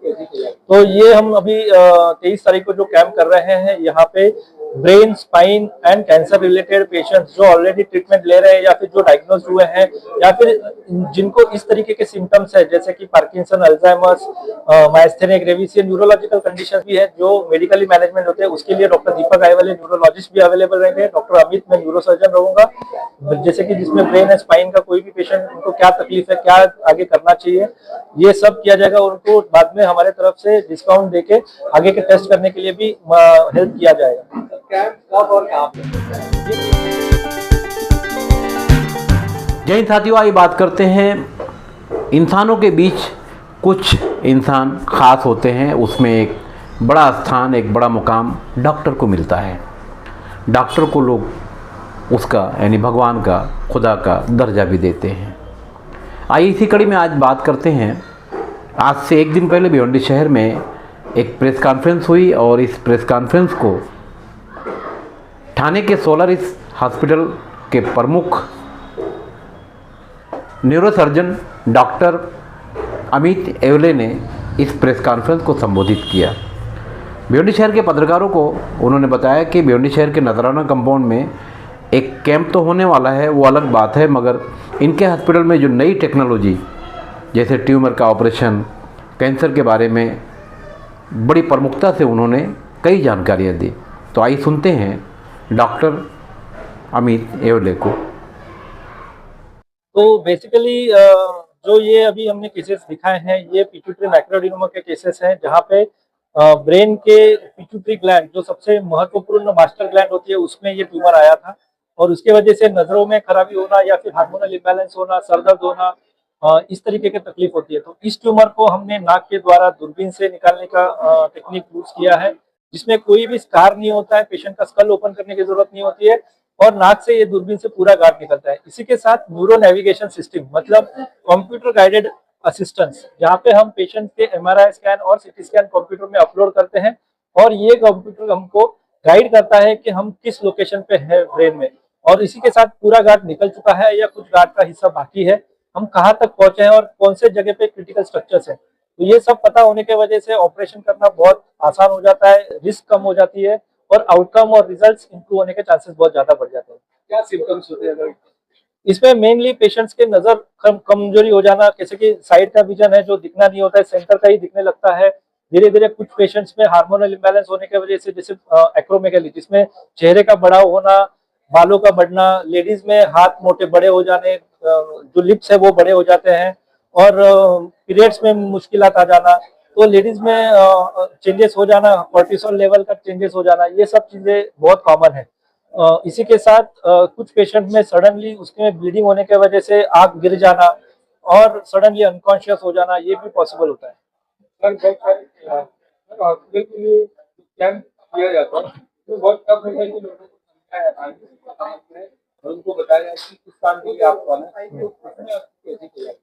तो ये हम अभी 23 तारीख को जो कैंप कर रहे हैं, यहाँ पे brain, spine and cancer related patients जो ऑलरेडी ट्रीटमेंट ले रहे हैं या फिर जो डायग्नोज हुए हैं या फिर जिनको इस तरीके के सिम्टम्स है जैसे कि Parkinson, Alzheimer's, myasthenia gravis, neurological condition भी है जो मेडिकली मैनेजमेंट होते हैं, उसके लिए डॉक्टर दीपक आईवाले न्यूरोलॉजिस्ट भी अवेलेबल रहेंगे। डॉक्टर अमित, मैं न्यूरोसर्जन रहूंगा। जैसे कि जिसमें ब्रेन एंड स्पाइन का कोई भी पेशेंट, उनको क्या तकलीफ है, क्या आगे करना चाहिए, ये सब किया जाएगा। उनको बाद में हमारे तरफ से डिस्काउंट देके आगे के टेस्ट करने के लिए भी हेल्प किया जाएगा। कैंप कब और कहाँ पे? जय हिंद साथियों, आइए बात करते हैं इंसानों के बीच कुछ इंसान खास होते हैं, उसमें एक बड़ा स्थान, एक बड़ा मुकाम डॉक्टर को मिलता है। डॉक्टर को लोग उसका यानी भगवान का, खुदा का दर्जा भी देते हैं। आइए इसी कड़ी में आज बात करते हैं। आज से एक दिन पहले भिवंडी शहर में एक प्रेस कॉन्फ्रेंस हुई और इस प्रेस कॉन्फ्रेंस को ठाणे के सोलारिस हॉस्पिटल के प्रमुख न्यूरोसर्जन डॉक्टर अमित एवले ने इस प्रेस कॉन्फ्रेंस को संबोधित किया। भिवंडी शहर के पत्रकारों को उन्होंने बताया कि भिवंडी शहर के नजराना कंपाउंड में एक कैंप तो होने वाला है, वो अलग बात है, मगर इनके हॉस्पिटल में जो नई टेक्नोलॉजी जैसे ट्यूमर का ऑपरेशन, कैंसर के बारे में बड़ी प्रमुखता से उन्होंने कई जानकारियाँ दी। तो आइए सुनते हैं डॉक्टर अमित एवले को। तो बेसिकली जो ये अभी हमने केसेस दिखाए हैं, ये पिट्यूटरी मैक्रोएडेनोमा के केसेस हैं, जहाँ पे ब्रेन के पिट्यूटरी ग्लैंड जो सबसे महत्वपूर्ण मास्टर ग्लैंड होती है, उसमें ये ट्यूमर आया था और उसके वजह से नजरों में खराबी होना या फिर हार्मोनल इम्बैलेंस होना, सर दर्द होना, इस तरीके की तकलीफ होती है। तो इस ट्यूमर को हमने नाक के द्वारा दूरबीन से निकालने का टेक्निक यूज किया है, जिसमें कोई भी स्कार नहीं होता है, पेशेंट का स्कल ओपन करने की जरूरत नहीं होती है और नाक से ये दूरबीन से पूरा गार्ड निकलता है। इसी के साथ न्यूरो नेविगेशन सिस्टम, मतलब कंप्यूटर गाइडेड असिस्टेंस, जहाँ पे हम पेशेंट के एमआरआई स्कैन और सीटी स्कैन कंप्यूटर में अपलोड करते हैं और ये कंप्यूटर हमको गाइड करता है कि हम किस लोकेशन पे है ब्रेन में, और इसी के साथ पूरा गार्ड निकल चुका है या कुछ गार्ड का हिस्सा बाकी है, हम कहाँ तक पहुंचे हैं और कौन से जगह पे क्रिटिकल स्ट्रक्चर्स है। तो ये सब पता होने की वजह से ऑपरेशन करना बहुत आसान हो जाता है, रिस्क कम हो जाती है और आउटकम और रिजल्ट्स इंप्रूव होने के चांसेस बहुत ज्यादा बढ़ जाते हैं। क्या सिम्टम्स होते हैं इसमें? मेनली पेशेंट्स के नजर कमजोरी हो जाना, जैसे कि साइड का विजन है जो दिखना नहीं होता है, सेंटर का ही दिखने लगता है। धीरे धीरे कुछ पेशेंट्स में हार्मोनल इम्बैलेंस होने की वजह से, जैसे एक्रोमेगाली, जिसमें चेहरे का बढ़ाव होना, बालों का बढ़ना, लेडीज में हाथ मोटे बड़े हो जाने, जो लिप्स है वो बड़े हो जाते हैं और पीरियड्स में मुश्किलात आ जाना, तो लेडीज में चेंजेस हो जाना, कोर्टिसोल लेवल का चेंजेस हो जाना, ये सब चीजें बहुत कॉमन है। इसी के साथ कुछ पेशेंट में सडनली उसके में ब्लीडिंग होने की वजह से आंख गिर जाना और सडनली अनकॉन्शियस हो जाना, ये भी पॉसिबल होता है। हॉस्पिटल के लिए कैंप किया जाता है तो बहुत टफ है कि लोगों को उनको बताया कि किस काम के लिए आप आना है।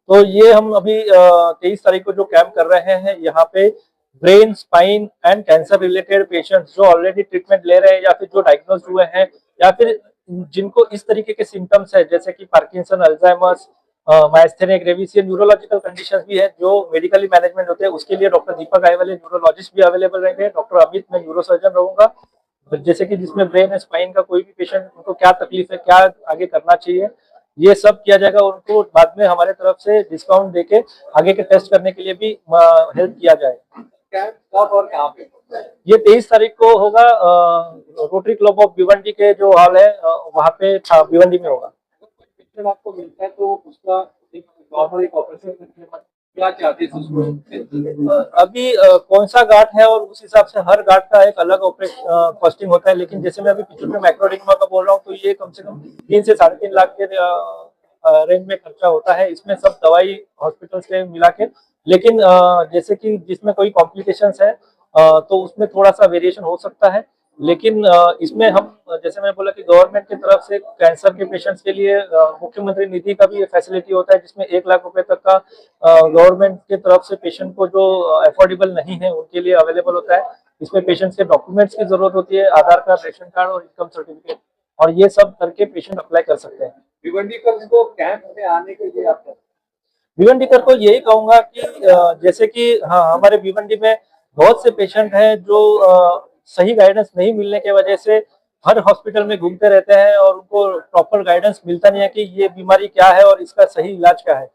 तो ये हम अभी 23 तारीख को जो कैंप कर रहे हैं, यहाँ पे brain, spine and cancer related patients जो ऑलरेडी ट्रीटमेंट ले रहे हैं या फिर जो डायग्नोज हुए हैं या फिर जिनको इस तरीके के सिम्टम्स है जैसे कि Parkinson, Alzheimer's, myasthenia gravis, neurological conditions भी है जो मेडिकली मैनेजमेंट होते हैं, उसके लिए डॉक्टर दीपक आईवाले न्यूरोलॉजिस्ट भी अवेलेबल रहेंगे। डॉक्टर अमित, मैं न्यूरोसर्जन रहूंगा। जैसे कि जिसमें ब्रेन एंड स्पाइन का कोई भी पेशेंट, उनको क्या तकलीफ है, क्या आगे करना चाहिए, ये सब किया जाएगा। उनको बाद में हमारे तरफ से डिस्काउंट देके आगे के टेस्ट करने के लिए भी हेल्प किया जाएगा। कैंप कब और कहाँ पे? ये 23 तारीख को होगा, रोटरी क्लब ऑफ भिवंडी के जो हॉल है वहाँ पे भिवंडी में होगा। आपको मिलता है तो उसका एक नॉर्मल एक ऑपरेशन क्या चार्जेस उसको? अभी कौन सा गार्ड है और उस हिसाब से हर गार्ड का एक अलग कॉस्टिंग होता है, लेकिन जैसे मैं अभी पिट्यूटरी मैक्रोएडेनोमा का बोल रहा हूँ तो ये कम से कम 3 से 3.5 लाख के रेंज में खर्चा होता है। इसमें सब दवाई हॉस्पिटल से मिला के, लेकिन जैसे कि जिसमें कोई कॉम्प्लिकेशंस है तो उसमें थोड़ा सा वेरिएशन हो सकता है, लेकिन इसमें हम, जैसे मैं बोला कि गवर्नमेंट की तरफ से कैंसर के पेशेंट्स के लिए मुख्यमंत्री निधि का भी फैसिलिटी होता है, जिसमें 1 लाख रुपए तक का गवर्नमेंट की तरफ से पेशेंट को जो अफोर्डेबल नहीं है उनके लिए अवेलेबल होता है। इसमें पेशेंट्स के डॉक्यूमेंट्स की जरूरत होती है, आधार कार्ड, रेशन कार्ड और इनकम सर्टिफिकेट, और ये सब करके पेशेंट अप्लाई कर सकते हैं। भिवंडी को कैंप में आने के लिए आपको भिवंडी को यही कहूंगा कि जैसे कि हाँ हमारे भिवंडी में बहुत से पेशेंट हैं जो सही गाइडेंस नहीं मिलने की वजह से हर हॉस्पिटल में घूमते रहते हैं और उनको प्रॉपर गाइडेंस मिलता नहीं है कि ये बीमारी क्या है और इसका सही इलाज क्या है।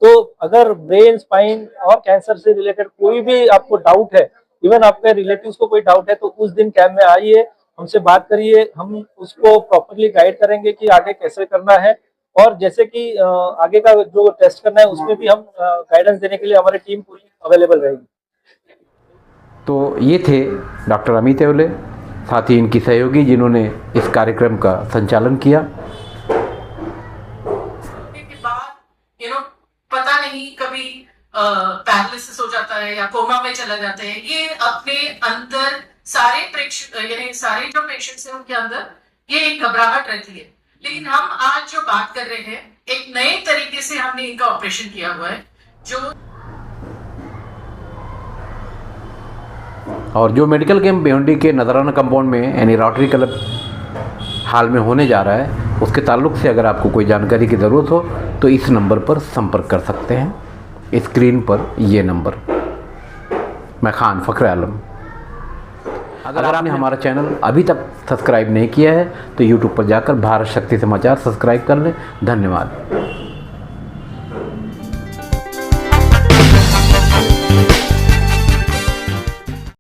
तो अगर ब्रेन, स्पाइन और कैंसर से रिलेटेड कोई भी आपको डाउट है, इवन आपके रिलेटिव्स को कोई डाउट है, तो उस दिन कैंप में आइए, हमसे बात करिए, हम उसको प्रॉपरली गाइड करेंगे कि आगे कैसे करना है। और जैसे कि आगे का जो टेस्ट करना है उसमें भी हम गाइडेंस देने के लिए हमारी टीम पूरी अवेलेबल रहेगी। तो ये थे डॉक्टर अमित येवले, साथ ही इनकी सहयोगी जिन्होंने इस कार्यक्रम का संचालन किया। के बाद पता नहीं कभी पैरालिसिस हो जाता है या कोमा में चला जाता है, ये अपने अंदर सारे जो पेशेंट्स हैं उनके अंदर ये एक घबराहट रहती है। लेकिन हम आज जो बात कर रहे हैं, एक नए तरीके से हमने इनका ऑपरेशन किया हुआ है जो और जो मेडिकल कैंप भिवंडी के नजराना कंपाउंड में यानी रोटरी क्लब हाल में होने जा रहा है, उसके ताल्लुक से अगर आपको कोई जानकारी की ज़रूरत हो तो इस नंबर पर संपर्क कर सकते हैं। स्क्रीन पर ये नंबर। मैं खान फ़खर आलम। अगर आपने हमारा चैनल अभी तक सब्सक्राइब नहीं किया है तो यूट्यूब पर जाकर भारत शक्ति समाचार सब्सक्राइब कर लें। धन्यवाद।